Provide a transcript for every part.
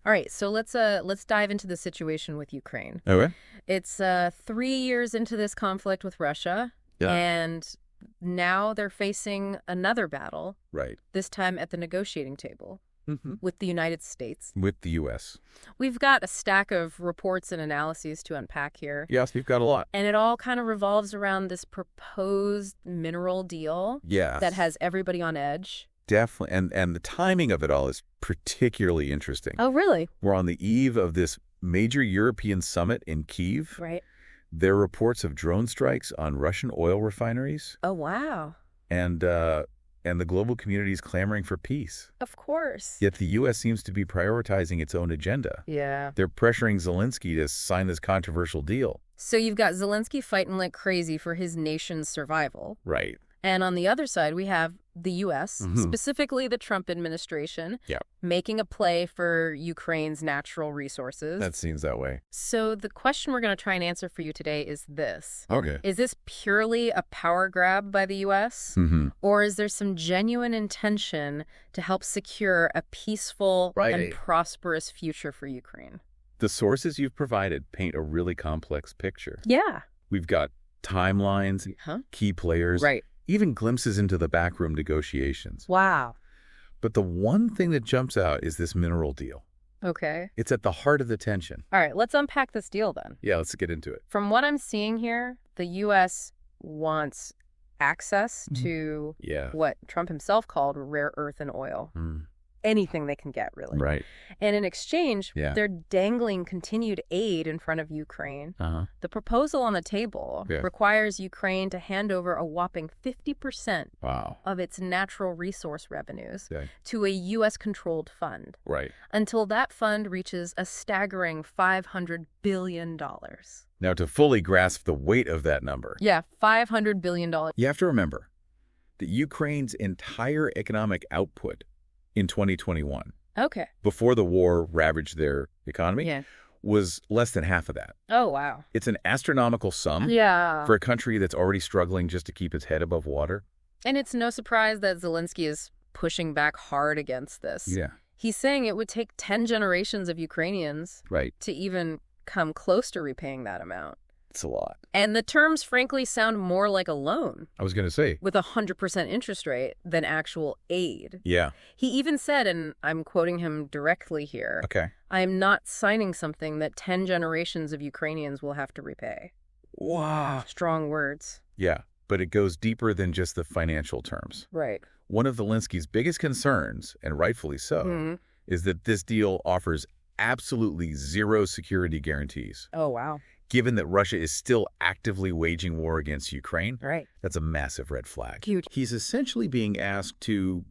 All right, so let's dive into the situation with Ukraine. Okay. It's 3 years into this conflict with Russia, Yeah. and now they're facing another battle, Right. this time at the negotiating table Mm-hmm. with the United States. With the U.S. We've got a stack of reports and analyses to unpack here. Yes, we've got a lot. And it all kind of revolves around this proposed mineral deal Yeah. that has everybody on edge. Definitely. And the timing of it all is particularly interesting. Oh, really? We're on the eve of this major European summit in Kyiv. Right. There are reports of drone strikes on Russian oil refineries, Oh, wow. and the global community is clamoring for peace. Of course. Yet the U.S. seems to be prioritizing its own agenda. Yeah. They're pressuring Zelensky to sign this controversial deal. So you've got Zelensky fighting like crazy for his nation's survival. Right. And on the other side, we have the U.S., Mhm. specifically the Trump administration, Yeah. making a play for Ukraine's natural resources. That seems that way. So the question we're going to try and answer for you today is this. Okay. Is this purely a power grab by the U.S., Mm-hmm. or is there some genuine intention to help secure a peaceful Right. and prosperous future for Ukraine? The sources you've provided paint a really complex picture. Yeah. We've got timelines, Huh? key players, Right. even glimpses into the backroom negotiations. Wow. But the one thing that jumps out is this mineral deal. Okay. It's at the heart of the tension. All right, let's unpack this deal then. Yeah, let's get into it. From what I'm seeing here, the U.S. wants access to Yeah. what Trump himself called rare earth and oil. Anything they can get, really. Right. And in exchange, Yeah. they're dangling continued aid in front of Ukraine. Uh-huh. The proposal on the table Yeah. requires Ukraine to hand over a whopping 50% Wow. of its natural resource revenues Okay. to a U.S.-controlled fund Right. until that fund reaches a staggering $500 billion. Now, to fully grasp the weight of that number, Yeah, $500 billion. you have to remember that Ukraine's entire economic output in 2021, Okay. before the war ravaged their economy, Yeah. was less than half of that. Oh, wow. It's an astronomical sum Yeah. for a country that's already struggling just to keep its head above water. And it's no surprise that Zelensky is pushing back hard against this. Yeah. He's saying it would take 10 generations of Ukrainians Right. to even come close to repaying that amount. It's a lot. And the terms, frankly, sound more like a loan I was going to say. with a 100% interest rate than actual aid. Yeah. He even said, and I'm quoting him directly here, Okay. I am not signing something that 10 generations of Ukrainians will have to repay. Wow. Strong words. Yeah. But it goes deeper than just the financial terms. Right. One of Zelensky's biggest concerns, and rightfully so, Mhm. is that this deal offers absolutely zero security guarantees. Oh, wow. Given that Russia is still actively waging war against Ukraine, Right. that's a massive red flag. Huge. He's essentially being asked to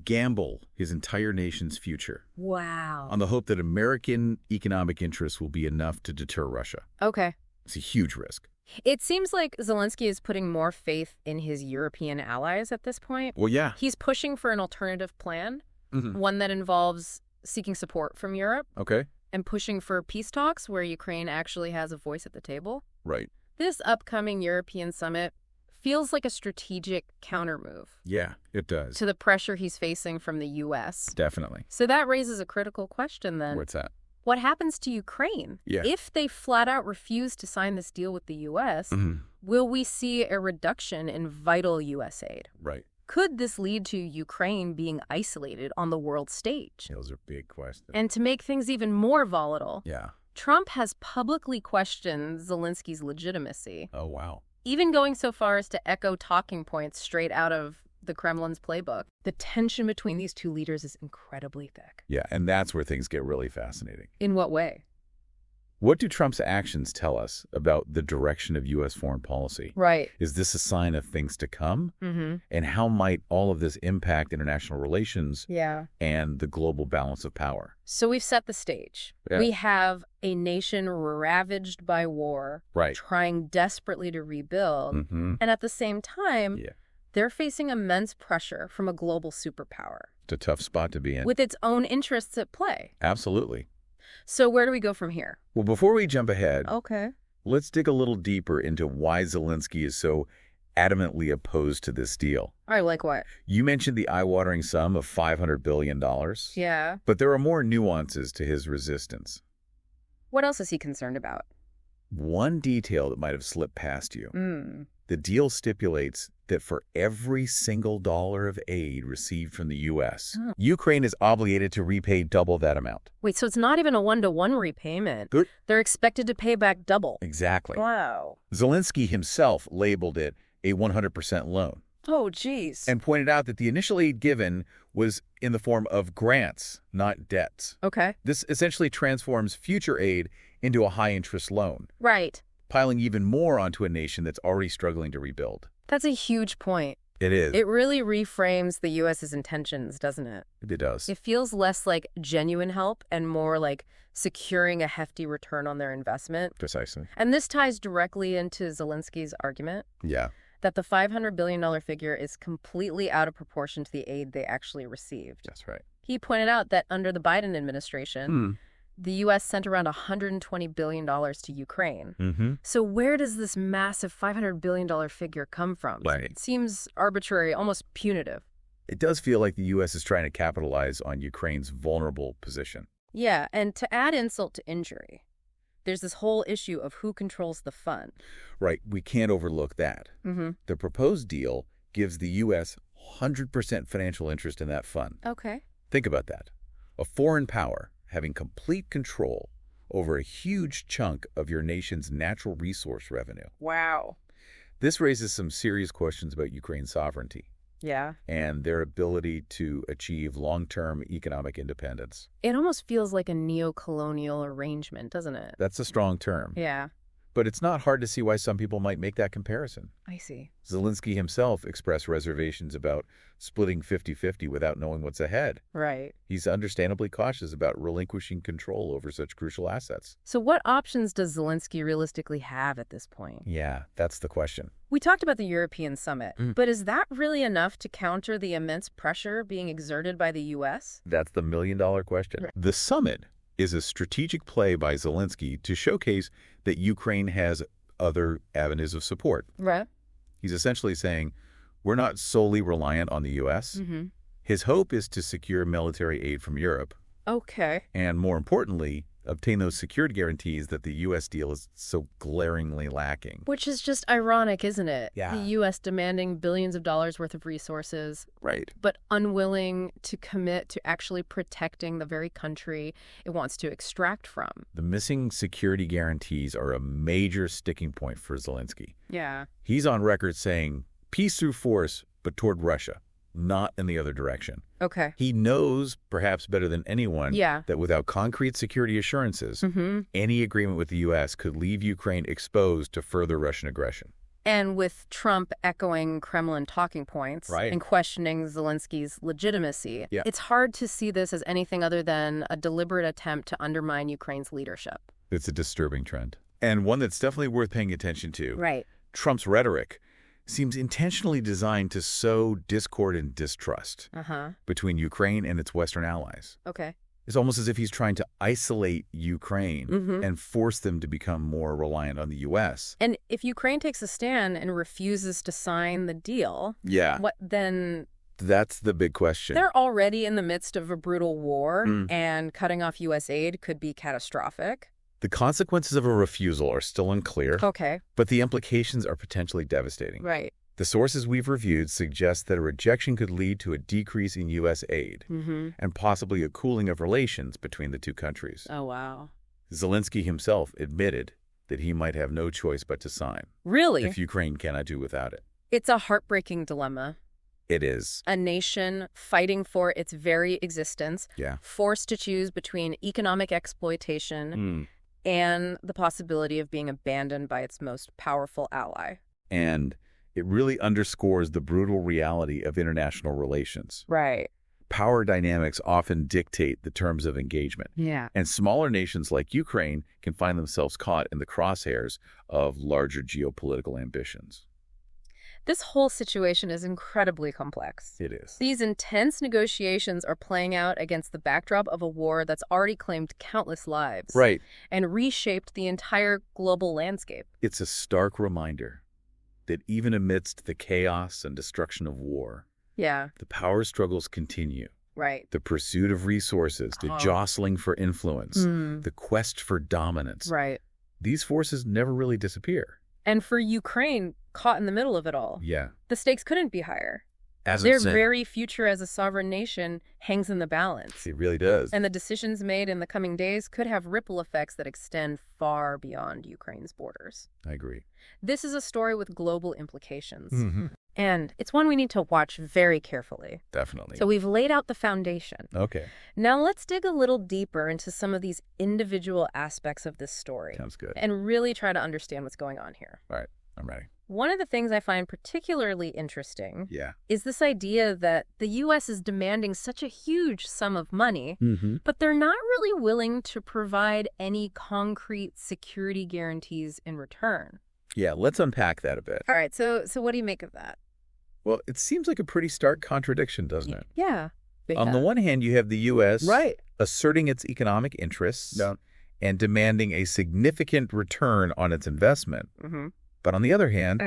gamble his entire nation's future Wow. on the hope that American economic interests will be enough to deter Russia. Okay. It's a huge risk. It seems like Zelensky is putting more faith in his European allies at this point. Well, yeah. He's pushing for an alternative plan, Mhm. one that involves seeking support from Europe Okay. and pushing for peace talks where Ukraine actually has a voice at the table. Right. This upcoming European summit feels like a strategic countermove Yeah, it does. to the pressure he's facing from the U.S. Definitely. So that raises a critical question then. What's that? What happens to Ukraine? Yeah. If they flat out refuse to sign this deal with the U.S., Mhm. will we see a reduction in vital U.S. aid? Right. Could this lead to Ukraine being isolated on the world stage? Those are big questions. And to make things even more volatile, Yeah. Trump has publicly questioned Zelensky's legitimacy, Oh, wow. even going so far as to echo talking points straight out of the Kremlin's playbook. The tension between these two leaders is incredibly thick. Yeah, and that's where things get really fascinating. In what way? What do Trump's actions tell us about the direction of U.S. foreign policy? Right. Is this a sign of things to come? Mm-hmm. And how might all of this impact international relations Yeah. and the global balance of power? So we've set the stage. Yeah. We have a nation ravaged by war, Right. trying desperately to rebuild. Mm-hmm. And at the same time, Yeah. they're facing immense pressure from a global superpower It's a tough spot to be in. with its own interests at play. Absolutely. So where do we go from here? Well, before we jump ahead, Okay. let's dig a little deeper into why Zelensky is so adamantly opposed to this deal. All right, like what? You mentioned the eye-watering sum of $500 billion. Yeah. But there are more nuances to his resistance. What else is he concerned about? One detail that might have slipped past you. The deal stipulates that for every single dollar of aid received from the U.S., Ukraine is obligated to repay double that amount. Wait, so it's not even a one-to-one repayment. They're expected to pay back double. Exactly. Wow. Zelensky himself labeled it a 100% loan. Oh, geez. And pointed out that the initial aid given was in the form of grants, not debts. Okay. This essentially transforms future aid into a high-interest loan. Right. Piling even more onto a nation that's already struggling to rebuild. That's a huge point. It is. It really reframes the U.S.'s intentions, doesn't it? It does. It feels less like genuine help and more like securing a hefty return on their investment. Precisely. And this ties directly into Zelensky's argument. Yeah. That the $500 billion figure is completely out of proportion to the aid they actually received. That's right. He pointed out that under the Biden administration, the U.S. sent around $120 billion to Ukraine. So where does this massive $500 billion figure come from? Right. It seems arbitrary, almost punitive. It does feel like the U.S. is trying to capitalize on Ukraine's vulnerable position. Yeah, and to add insult to injury, there's this whole issue of who controls the fund. Right. We can't overlook that. The proposed deal gives the U.S. 100% financial interest in that fund. Okay. Think about that. A foreign power having complete control over a huge chunk of your nation's natural resource revenue. Wow. This raises some serious questions about Ukraine's sovereignty. Yeah. And their ability to achieve long-term economic independence. It almost feels like a neo-colonial arrangement, doesn't it? That's a strong term. Yeah. But it's not hard to see why some people might make that comparison. I see. Zelensky himself expressed reservations about splitting 50-50 without knowing what's ahead. Right. He's understandably cautious about relinquishing control over such crucial assets. So what options does Zelensky realistically have at this point? Yeah, that's the question. We talked about the European summit, but is that really enough to counter the immense pressure being exerted by the U.S.? That's the million-dollar question. Right. The summit is a strategic play by Zelensky to showcase that Ukraine has other avenues of support. Right. He's essentially saying, we're not solely reliant on the U.S. His hope is to secure military aid from Europe. Okay. And more importantly, obtain those secured guarantees that the U.S. deal is so glaringly lacking. Which is just ironic, isn't it? Yeah. The U.S. demanding billions of dollars worth of resources, Right. but unwilling to commit to actually protecting the very country it wants to extract from. The missing security guarantees are a major sticking point for Zelensky. Yeah. He's on record saying, peace through force, but toward Russia, not in the other direction. Okay. He knows, perhaps better than anyone, Yeah. that without concrete security assurances, any agreement with the U.S. could leave Ukraine exposed to further Russian aggression. And with Trump echoing Kremlin talking points Right. and questioning Zelensky's legitimacy, Yeah. it's hard to see this as anything other than a deliberate attempt to undermine Ukraine's leadership. It's a disturbing trend. And one that's definitely worth paying attention to. Right. Trump's rhetoric seems intentionally designed to sow discord and distrust between Ukraine and its Western allies. Okay. It's almost as if he's trying to isolate Ukraine and force them to become more reliant on the U.S. And if Ukraine takes a stand and refuses to sign the deal, Yeah. what then? That's the big question. They're already in the midst of a brutal war, and cutting off U.S. aid could be catastrophic. The consequences of a refusal are still unclear, Okay. but the implications are potentially devastating. Right. The sources we've reviewed suggest that a rejection could lead to a decrease in U.S. aid and possibly a cooling of relations between the two countries. Oh, wow. Zelensky himself admitted that he might have no choice but to sign Really? if Ukraine cannot do without it. It's a heartbreaking dilemma. It is. A nation fighting for its very existence, forced to choose between economic exploitation and the possibility of being abandoned by its most powerful ally. And it really underscores the brutal reality of international relations. Right. Power dynamics often dictate the terms of engagement. Yeah. And smaller nations like Ukraine can find themselves caught in the crosshairs of larger geopolitical ambitions. This whole situation is incredibly complex. It is. These intense negotiations are playing out against the backdrop of a war that's already claimed countless lives. Right. And reshaped the entire global landscape. It's a stark reminder that even amidst the chaos and destruction of war, the power struggles continue. Right. The pursuit of resources, the jostling for influence, the quest for dominance. Right. These forces never really disappear. And for Ukraine, caught in the middle of it all, the stakes couldn't be higher. Their very future as a sovereign nation hangs in the balance. It really does. And the decisions made in the coming days could have ripple effects that extend far beyond Ukraine's borders. I agree. This is a story with global implications. And it's one we need to watch very carefully. Definitely. So we've laid out the foundation. Okay. Now let's dig a little deeper into some of these individual aspects of this story. Sounds good. And really try to understand what's going on here. All right. I'm ready. One of the things I find particularly interesting is this idea that the U.S. is demanding such a huge sum of money, but they're not really willing to provide any concrete security guarantees in return. Yeah, let's unpack that a bit. All right, so what do you make of that? Well, it seems like a pretty stark contradiction, doesn't it? Yeah. On the one hand, you have the U.S. asserting its economic interests and demanding a significant return on its investment. But on the other hand,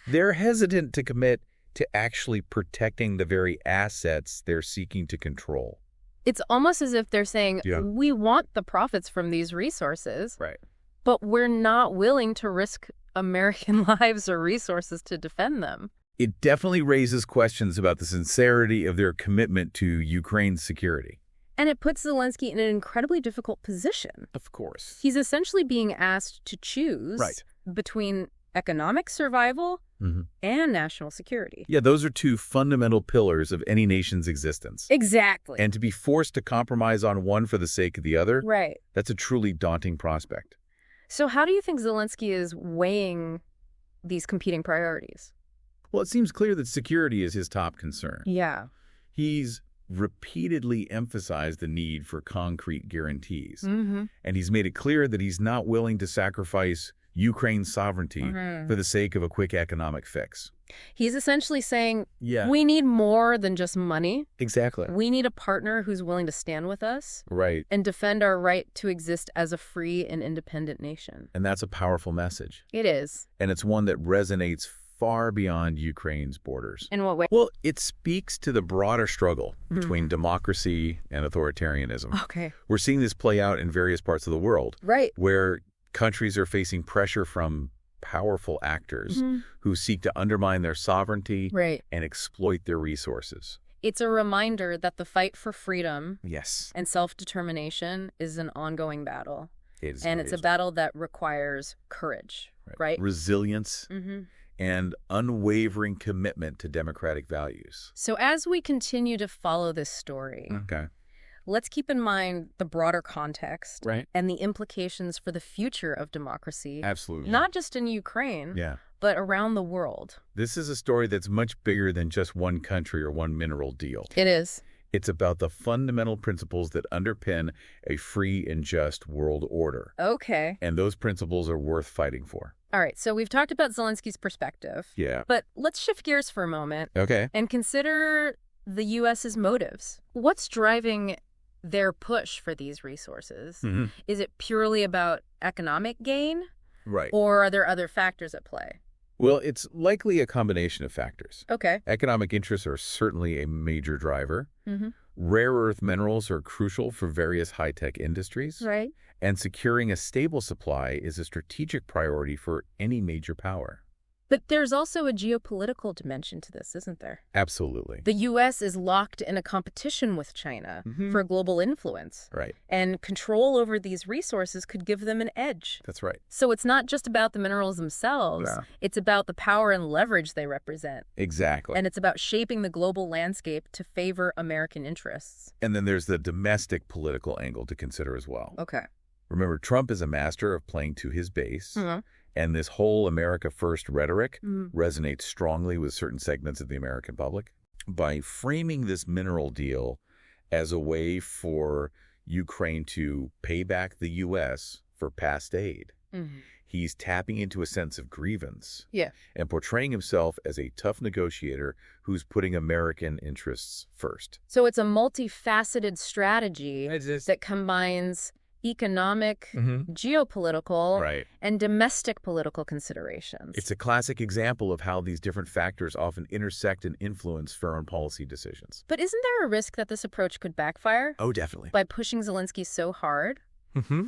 they're hesitant to commit to actually protecting the very assets they're seeking to control. It's almost as if they're saying, we want the profits from these resources, but we're not willing to risk American lives or resources to defend them. It definitely raises questions about the sincerity of their commitment to Ukraine's security. And it puts Zelensky in an incredibly difficult position. Of course. He's essentially being asked to choose between economic survival and national security. Yeah, those are two fundamental pillars of any nation's existence. Exactly. And to be forced to compromise on one for the sake of the other, that's a truly daunting prospect. So how do you think Zelensky is weighing these competing priorities? Well, it seems clear that security is his top concern. Yeah. He's repeatedly emphasized the need for concrete guarantees. And he's made it clear that he's not willing to sacrifice Ukraine's sovereignty for the sake of a quick economic fix. He's essentially saying, we need more than just money. Exactly. We need a partner who's willing to stand with us. Right. And defend our right to exist as a free and independent nation. And that's a powerful message. It is. And it's one that resonates far beyond Ukraine's borders. In what way? Well, it speaks to the broader struggle between democracy and authoritarianism. Okay. We're seeing this play out in various parts of the world. Right. Where countries are facing pressure from powerful actors who seek to undermine their sovereignty and exploit their resources. It's a reminder that the fight for freedom and self-determination is an ongoing battle. It's a battle that requires courage, right? Resilience and unwavering commitment to democratic values. So as we continue to follow this story, let's keep in mind the broader context and the implications for the future of democracy. Absolutely. Not just in Ukraine, but around the world. This is a story that's much bigger than just one country or one mineral deal. It is. It's about the fundamental principles that underpin a free and just world order. Okay. And those principles are worth fighting for. All right, so we've talked about Zelensky's perspective. Yeah. But let's shift gears for a moment. Okay. And consider the U.S.'s motives. What's driving their push for these resources? Is it purely about economic gain? Right. Or are there other factors at play? Well, it's likely a combination of factors. Okay. Economic interests are certainly a major driver. Rare earth minerals are crucial for various high-tech industries. Right. And securing a stable supply is a strategic priority for any major power. But there's also a geopolitical dimension to this, isn't there? Absolutely. The U.S. is locked in a competition with China for global influence. Right. And control over these resources could give them an edge. That's right. So it's not just about the minerals themselves. Yeah. It's about the power and leverage they represent. Exactly. And it's about shaping the global landscape to favor American interests. And then there's the domestic political angle to consider as well. Okay. Remember, Trump is a master of playing to his base. And this whole America First rhetoric resonates strongly with certain segments of the American public. By framing this mineral deal as a way for Ukraine to pay back the U.S. for past aid, he's tapping into a sense of grievance and portraying himself as a tough negotiator who's putting American interests first. So it's a multifaceted strategy that combines economic, geopolitical, and domestic political considerations. It's a classic example of how these different factors often intersect and influence foreign policy decisions. But isn't there a risk that this approach could backfire? Oh, definitely. By pushing Zelensky so hard?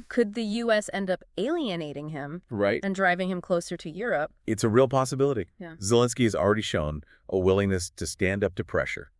Could the U.S. end up alienating him and driving him closer to Europe? It's a real possibility. Yeah. Zelensky has already shown a willingness to stand up to pressure.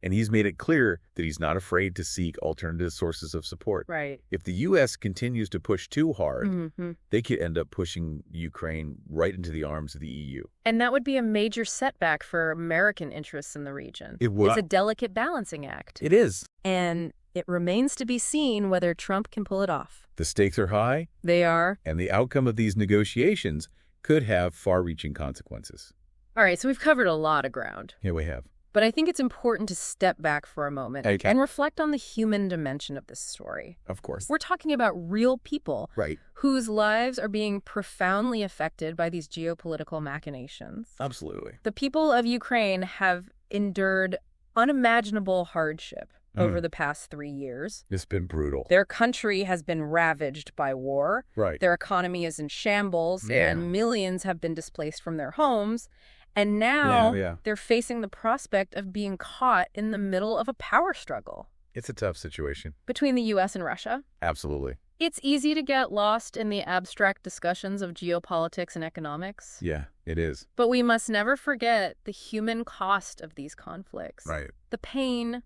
And he's made it clear that he's not afraid to seek alternative sources of support. Right. If the U.S. continues to push too hard, they could end up pushing Ukraine right into the arms of the EU. And that would be a major setback for American interests in the region. It would. It's a delicate balancing act. It is. And it remains to be seen whether Trump can pull it off. The stakes are high. They are. And the outcome of these negotiations could have far-reaching consequences. All right, so we've covered a lot of ground. Yeah, we have. But I think it's important to step back for a moment and reflect on the human dimension of this story. Of course. We're talking about real people whose lives are being profoundly affected by these geopolitical machinations. Absolutely. The people of Ukraine have endured unimaginable hardship over the past 3 years. It's been brutal. Their country has been ravaged by war. Their economy is in shambles, and millions have been displaced from their homes. And now they're facing the prospect of being caught in the middle of a power struggle. It's a tough situation. Between the U.S. and Russia? Absolutely. It's easy to get lost in the abstract discussions of geopolitics and economics. Yeah, it is. But we must never forget the human cost of these conflicts. Right. The pain,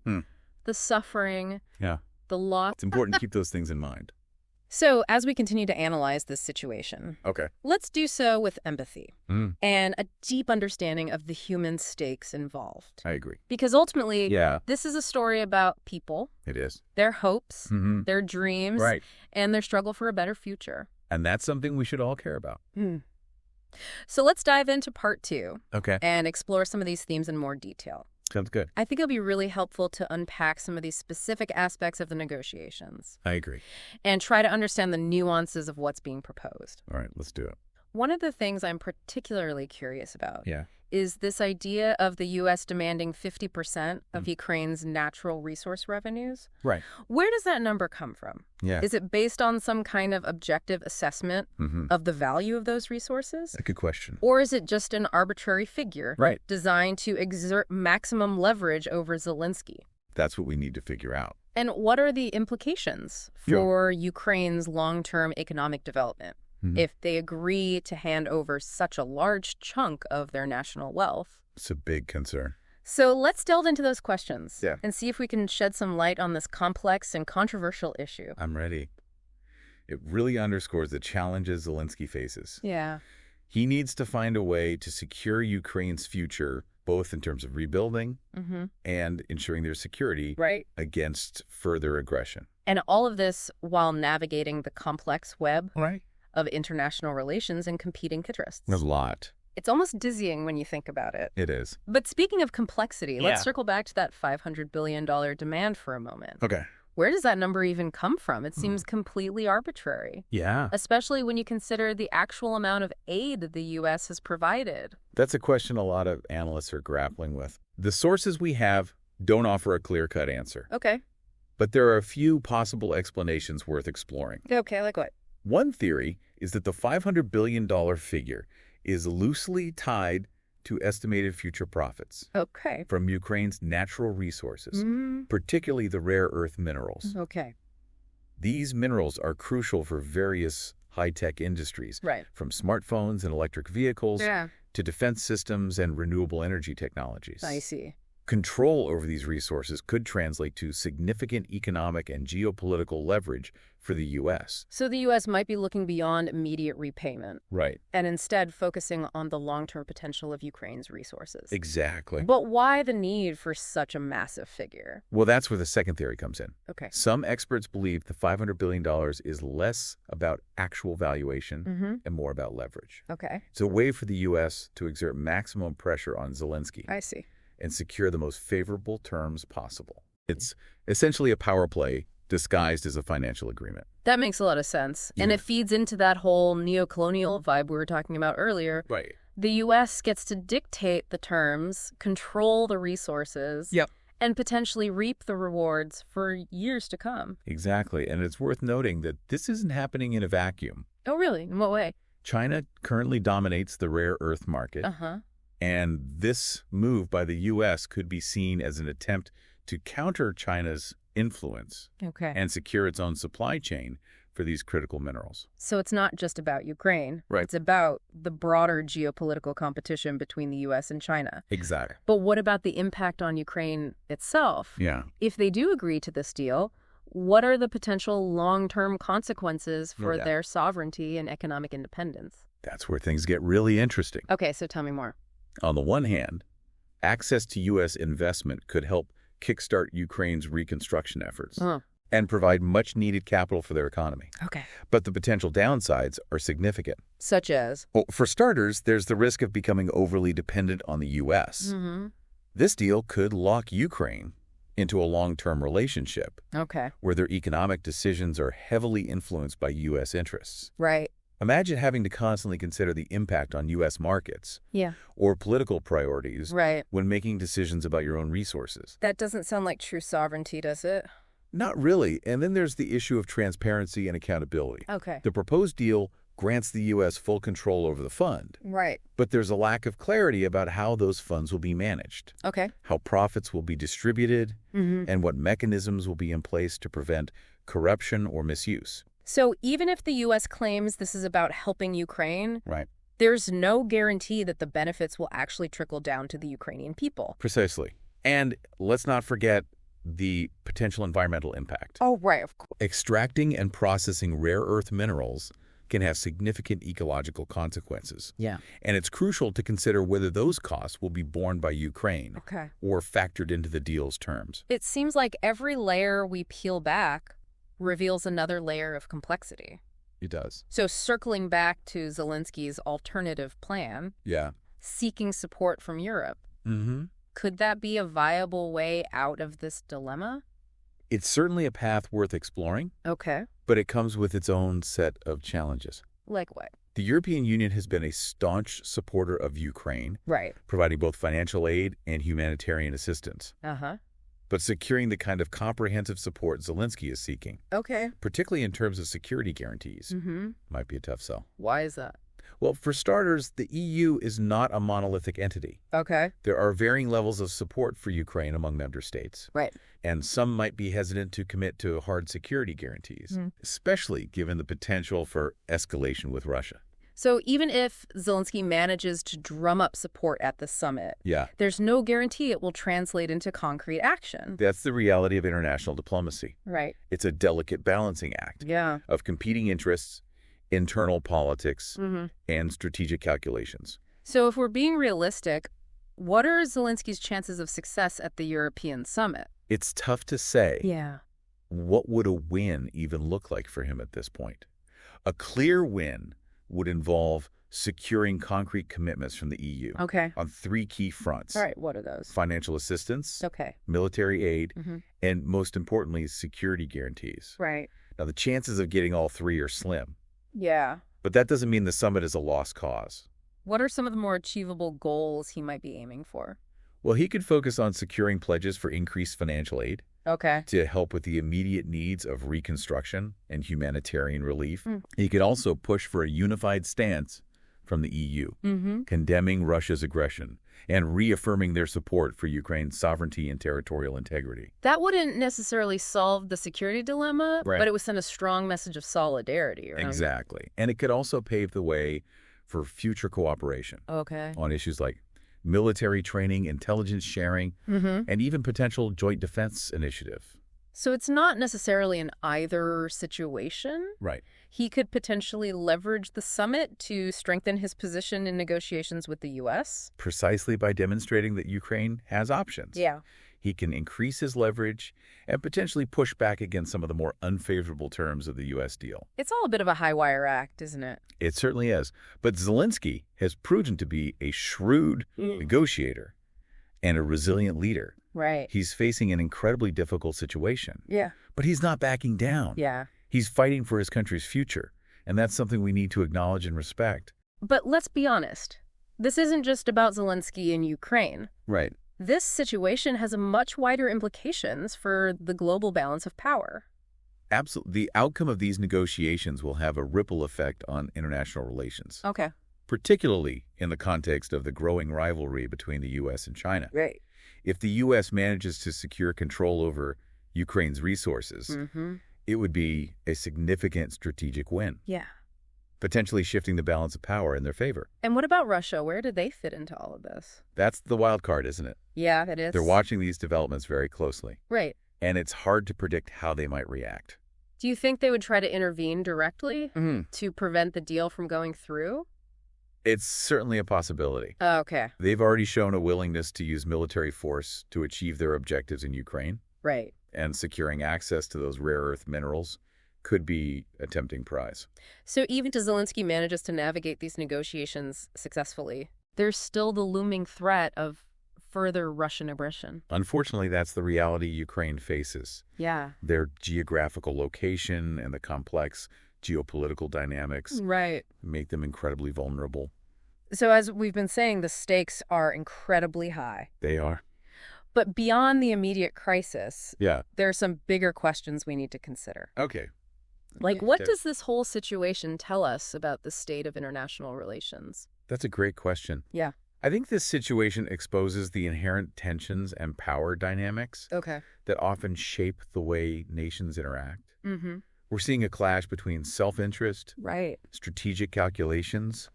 the suffering, the loss. It's important to keep those things in mind. So, as we continue to analyze this situation, let's do so with empathy and a deep understanding of the human stakes involved. I agree. Because ultimately, this is a story about people. It is. Their hopes, their dreams, and their struggle for a better future. And that's something we should all care about. So let's dive into part 2 Okay. and explore some of these themes in more detail. Sounds good. I think it'll be really helpful to unpack some of these specific aspects of the negotiations. I agree. And try to understand the nuances of what's being proposed. All right, let's do it. One of the things I'm particularly curious about is this idea of the U.S. demanding 50% of Ukraine's natural resource revenues. Right. Where does that number come from? Yeah. Is it based on some kind of objective assessment of the value of those resources? A good question. Or is it just an arbitrary figure designed to exert maximum leverage over Zelensky? That's what we need to figure out. And what are the implications for Ukraine's long-term economic development? If they agree to hand over such a large chunk of their national wealth? It's a big concern. So let's delve into those questions and see if we can shed some light on this complex and controversial issue. I'm ready. It really underscores the challenges Zelensky faces. Yeah. He needs to find a way to secure Ukraine's future, both in terms of rebuilding and ensuring their security against further aggression. And all of this while navigating the complex web Right. of international relations and competing interests. A lot. It's almost dizzying when you think about it. It is. But speaking of complexity, let's circle back to that $500 billion demand for a moment. Okay. Where does that number even come from? It seems completely arbitrary. Yeah. Especially when you consider the actual amount of aid the U.S. has provided. That's a question a lot of analysts are grappling with. The sources we have don't offer a clear-cut answer. Okay. But there are a few possible explanations worth exploring. Okay, like what? One theory is that the $500 billion figure is loosely tied to estimated future profits from Ukraine's natural resources, particularly the rare earth minerals. Okay. These minerals are crucial for various high-tech industries, from smartphones and electric vehicles to defense systems and renewable energy technologies. I see. Control over these resources could translate to significant economic and geopolitical leverage for the U.S. So the U.S. might be looking beyond immediate repayment. Right. And instead focusing on the long-term potential of Ukraine's resources. Exactly. But why the need for such a massive figure? Well, that's where the second theory comes in. Okay. Some experts believe the $500 billion is less about actual valuation and more about leverage. Okay. It's a way for the U.S. to exert maximum pressure on Zelensky. I see. And secure the most favorable terms possible. It's essentially a power play disguised as a financial agreement. That makes a lot of sense. And it feeds into that whole neo-colonial vibe we were talking about earlier. Right. The U.S. gets to dictate the terms, control the resources, and potentially reap the rewards for years to come. Exactly. And it's worth noting that this isn't happening in a vacuum. Oh, really? In what way? China currently dominates the rare earth market. And this move by the U.S. could be seen as an attempt to counter China's influence and secure its own supply chain for these critical minerals. So it's not just about Ukraine. Right. It's about the broader geopolitical competition between the U.S. and China. Exactly. But what about the impact on Ukraine itself? Yeah. If they do agree to this deal, what are the potential long-term consequences for their sovereignty and economic independence? That's where things get really interesting. Okay, so tell me more. On the one hand, access to U.S. investment could help kickstart Ukraine's reconstruction efforts and provide much-needed capital for their economy. Okay. But the potential downsides are significant. Such as? Well, for starters, there's the risk of becoming overly dependent on the U.S. This deal could lock Ukraine into a long-term relationship where their economic decisions are heavily influenced by U.S. interests. Right. Imagine having to constantly consider the impact on U.S. markets or political priorities when making decisions about your own resources. That doesn't sound like true sovereignty, does it? Not really. And then there's the issue of transparency and accountability. Okay. The proposed deal grants the U.S. full control over the fund. Right. But there's a lack of clarity about how those funds will be managed. Okay. How profits will be distributed and what mechanisms will be in place to prevent corruption or misuse. So even if the U.S. claims this is about helping Ukraine, there's no guarantee that the benefits will actually trickle down to the Ukrainian people. Precisely. And let's not forget the potential environmental impact. Oh, right, of course. Extracting and processing rare earth minerals can have significant ecological consequences. Yeah. And it's crucial to consider whether those costs will be borne by Ukraine or factored into the deal's terms. It seems like every layer we peel back reveals another layer of complexity. It does. So circling back to Zelensky's alternative plan, seeking support from Europe, could that be a viable way out of this dilemma? It's certainly a path worth exploring. Okay. But it comes with its own set of challenges. Like what? The European Union has been a staunch supporter of Ukraine, providing both financial aid and humanitarian assistance. But securing the kind of comprehensive support Zelensky is seeking, particularly in terms of security guarantees, might be a tough sell. Why is that? Well, for starters, the EU is not a monolithic entity. There are varying levels of support for Ukraine among member states. And some might be hesitant to commit to hard security guarantees, especially given the potential for escalation with Russia. So even if Zelensky manages to drum up support at the summit, there's no guarantee it will translate into concrete action. That's the reality of international diplomacy. It's a delicate balancing act of competing interests, internal politics, and strategic calculations. So if we're being realistic, what are Zelensky's chances of success at the European summit? It's tough to say. What would a win even look like for him at this point? A clear win would involve securing concrete commitments from the EU on three key fronts. All right, what are those? Financial assistance, military aid, and most importantly, security guarantees. Now, the chances of getting all three are slim. But that doesn't mean the summit is a lost cause. What are some of the more achievable goals he might be aiming for? Well, he could focus on securing pledges for increased financial aid to help with the immediate needs of reconstruction and humanitarian relief. He could also push for a unified stance from the EU, condemning Russia's aggression and reaffirming their support for Ukraine's sovereignty and territorial integrity. That wouldn't necessarily solve the security dilemma, but it would send a strong message of solidarity. Exactly. And it could also pave the way for future cooperation on issues like military training, intelligence sharing, and even potential joint defense initiative. So it's not necessarily an either situation. He could potentially leverage the summit to strengthen his position in negotiations with the U.S. Precisely by demonstrating that Ukraine has options. He can increase his leverage and potentially push back against some of the more unfavorable terms of the U.S. deal. It's all a bit of a high-wire act, isn't it? It certainly is. But Zelensky has proven to be a shrewd negotiator and a resilient leader. He's facing an incredibly difficult situation. But he's not backing down. He's fighting for his country's future, and that's something we need to acknowledge and respect. But let's be honest. This isn't just about Zelensky and Ukraine. this situation has a much wider implications for the global balance of power. Absolutely. The outcome of these negotiations will have a ripple effect on international relations. Okay. Particularly in the context of the growing rivalry between the U.S. and China. Right. If the U.S. manages to secure control over Ukraine's resources, it would be a significant strategic win. Yeah. Potentially shifting the balance of power in their favor. And what about Russia? Where do they fit into all of this? That's the wild card, isn't it? Yeah, it is. They're watching these developments very closely. Right. And it's hard to predict how they might react. Do you think they would try to intervene directly to prevent the deal from going through? It's certainly a possibility. Oh, okay. They've already shown a willingness to use military force to achieve their objectives in Ukraine. Right. And securing access to those rare earth minerals could be a tempting prize. So even if Zelensky manages to navigate these negotiations successfully, there's still the looming threat of further Russian aggression. Unfortunately, that's the reality Ukraine faces. Yeah. Their geographical location and the complex geopolitical dynamics make them incredibly vulnerable. So as we've been saying, the stakes are incredibly high. They are. But beyond the immediate crisis, there are some bigger questions we need to consider. Okay. Like, what does this whole situation tell us about the state of international relations? That's a great question. Yeah. I think this situation exposes the inherent tensions and power dynamics that often shape the way nations interact. We're seeing a clash between self-interest, strategic calculations,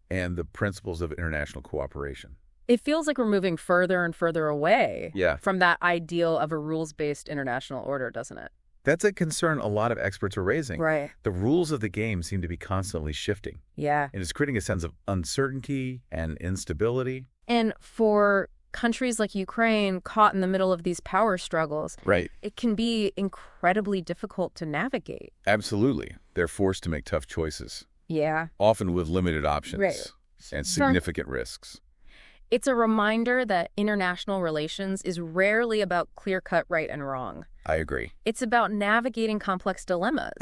and the principles of international cooperation. It feels like we're moving further and further away from that ideal of a rules-based international order, doesn't it? That's a concern a lot of experts are raising. Right. The rules of the game seem to be constantly shifting. Yeah. And it's creating a sense of uncertainty and instability. And for countries like Ukraine caught in the middle of these power struggles, it can be incredibly difficult to navigate. Absolutely. They're forced to make tough choices. Yeah. Often with limited options and significant risks. It's a reminder that international relations is rarely about clear-cut right and wrong. I agree. It's about navigating complex dilemmas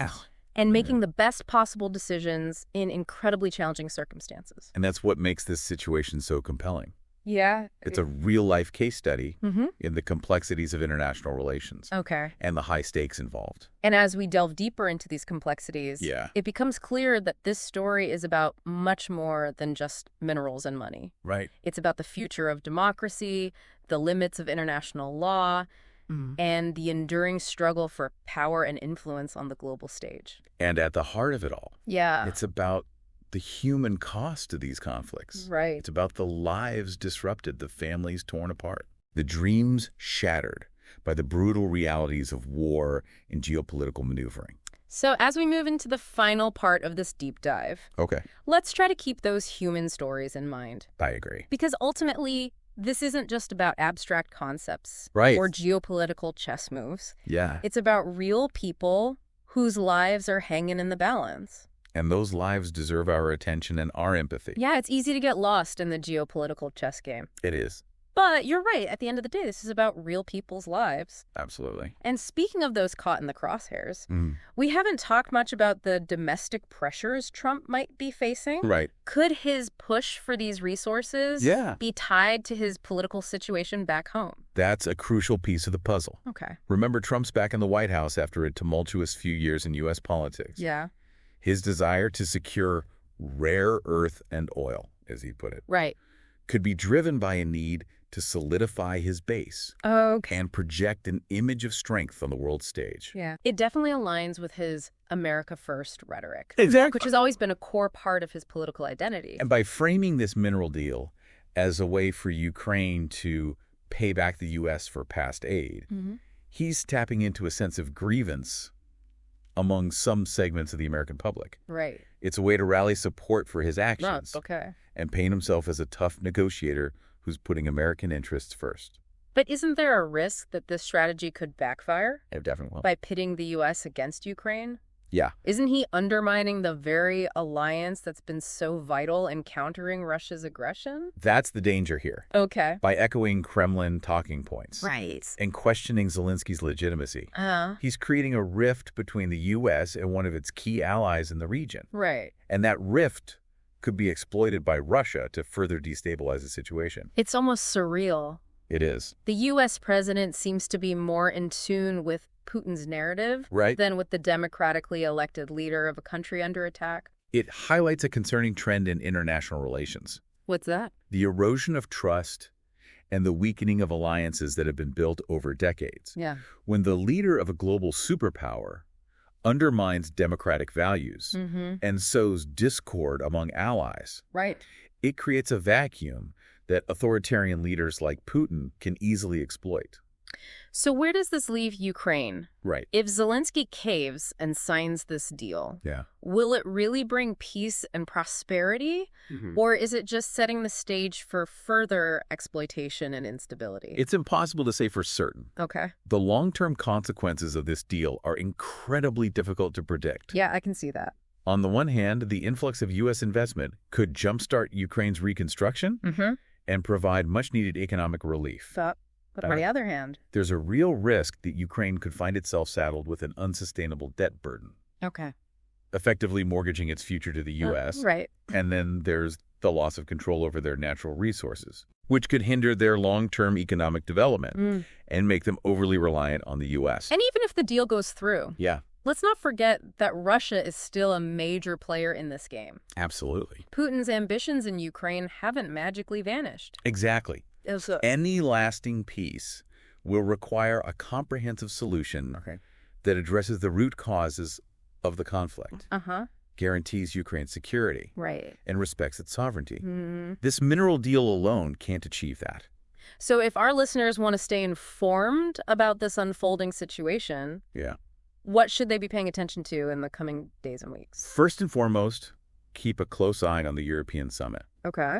and making the best possible decisions in incredibly challenging circumstances. And that's what makes this situation so compelling. Yeah. It's a real-life case study in the complexities of international relations. Okay. And the high stakes involved. And as we delve deeper into these complexities, it becomes clear that this story is about much more than just minerals and money. Right. It's about the future of democracy, the limits of international law, and the enduring struggle for power and influence on the global stage. And at the heart of it all, it's about the human cost of these conflicts. Right. It's about the lives disrupted, the families torn apart, the dreams shattered by the brutal realities of war and geopolitical maneuvering. So as we move into the final part of this deep dive, let's try to keep those human stories in mind. I agree. Because ultimately, this isn't just about abstract concepts or geopolitical chess moves. Yeah. It's about real people whose lives are hanging in the balance. And those lives deserve our attention and our empathy. Yeah, it's easy to get lost in the geopolitical chess game. It is. But you're right. At the end of the day, this is about real people's lives. Absolutely. And speaking of those caught in the crosshairs, we haven't talked much about the domestic pressures Trump might be facing. Right. Could his push for these resources be tied to his political situation back home? That's a crucial piece of the puzzle. Okay. Remember, Trump's back in the White House after a tumultuous few years in U.S. politics. Yeah. His desire to secure rare earth and oil, as he put it, could be driven by a need to solidify his base and project an image of strength on the world stage. Yeah. It definitely aligns with his America First rhetoric. Exactly. Which has always been a core part of his political identity. And by framing this mineral deal as a way for Ukraine to pay back the U.S. for past aid, he's tapping into a sense of grievance among some segments of the American public. Right. It's a way to rally support for his actions okay. and paint himself as a tough negotiator who's putting American interests first. But isn't there a risk that this strategy could backfire? It definitely will. By pitting the U.S. against Ukraine? Yeah. Isn't he undermining the very alliance that's been so vital in countering Russia's aggression? That's the danger here. Okay. By echoing Kremlin talking points. Right. And questioning Zelensky's legitimacy. He's creating a rift between the U.S. and one of its key allies in the region. Right. And that rift could be exploited by Russia to further destabilize the situation. It's almost surreal It is. The U.S. president seems to be more in tune with Putin's narrative than with the democratically elected leader of a country under attack. It highlights a concerning trend in international relations. What's that? The erosion of trust and the weakening of alliances that have been built over decades. Yeah. When the leader of a global superpower undermines democratic values and sows discord among allies, it creates a vacuum that authoritarian leaders like Putin can easily exploit. So where does this leave Ukraine? Right. If Zelensky caves and signs this deal, will it really bring peace and prosperity? Or is it just setting the stage for further exploitation and instability? It's impossible to say for certain. Okay. The long-term consequences of this deal are incredibly difficult to predict. Yeah, I can see that. On the one hand, the influx of U.S. investment could jumpstart Ukraine's reconstruction and provide much-needed economic relief. But on the other hand, there's a real risk that Ukraine could find itself saddled with an unsustainable debt burden. Okay. Effectively mortgaging its future to the U.S. Right. And then there's the loss of control over their natural resources, which could hinder their long-term economic development and make them overly reliant on the U.S. And even if the deal goes through, let's not forget that Russia is still a major player in this game. Absolutely. Putin's ambitions in Ukraine haven't magically vanished. Exactly. Any lasting peace will require a comprehensive solution that addresses the root causes of the conflict, guarantees Ukraine's security, and respects its sovereignty. This mineral deal alone can't achieve that. So if our listeners want to stay informed about this unfolding situation, what should they be paying attention to in the coming days and weeks? First and foremost, keep a close eye on the European summit. Okay.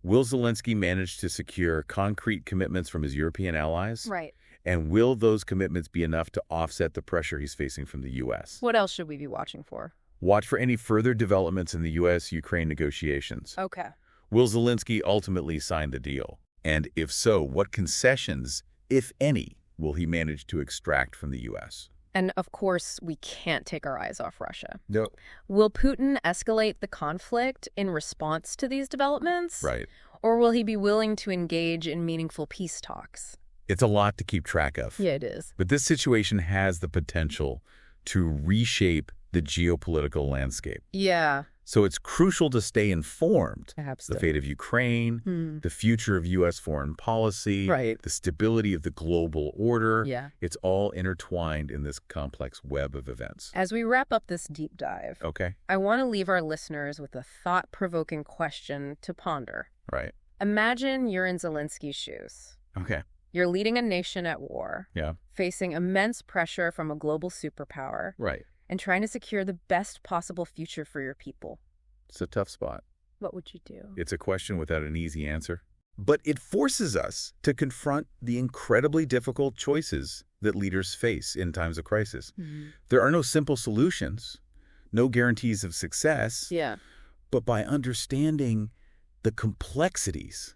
Will Zelensky manage to secure concrete commitments from his European allies? Right. And will those commitments be enough to offset the pressure he's facing from the U.S.? What else should we be watching for? Watch for any further developments in the U.S.-Ukraine negotiations. Okay. Will Zelensky ultimately sign the deal? And if so, what concessions, if any, will he manage to extract from the U.S.? And, of course, we can't take our eyes off Russia. No. Will Putin escalate the conflict in response to these developments? Right. Or will he be willing to engage in meaningful peace talks? It's a lot to keep track of. Yeah, it is. But this situation has the potential to reshape the geopolitical landscape. Yeah. So it's crucial to stay informed. Absolutely. The fate of Ukraine, the future of U.S. foreign policy, the stability of the global order. Yeah. It's all intertwined in this complex web of events. As we wrap up this deep dive, I want to leave our listeners with a thought-provoking question to ponder. Right. Imagine you're in Zelensky's shoes. Okay. You're leading a nation at war, facing immense pressure from a global superpower. Right. And trying to secure the best possible future for your people. It's a tough spot. What would you do? It's a question without an easy answer. But it forces us to confront the incredibly difficult choices that leaders face in times of crisis. There are no simple solutions, no guarantees of success. Yeah. But by understanding the complexities,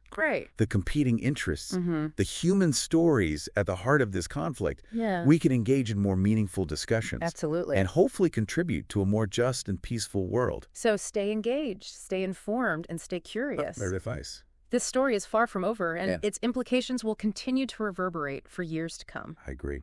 the competing interests, the human stories at the heart of this conflict, we can engage in more meaningful discussions. Absolutely. And hopefully contribute to a more just and peaceful world. So stay engaged, stay informed, and stay curious. Fair advice. This story is far from over, and its implications will continue to reverberate for years to come. I agree.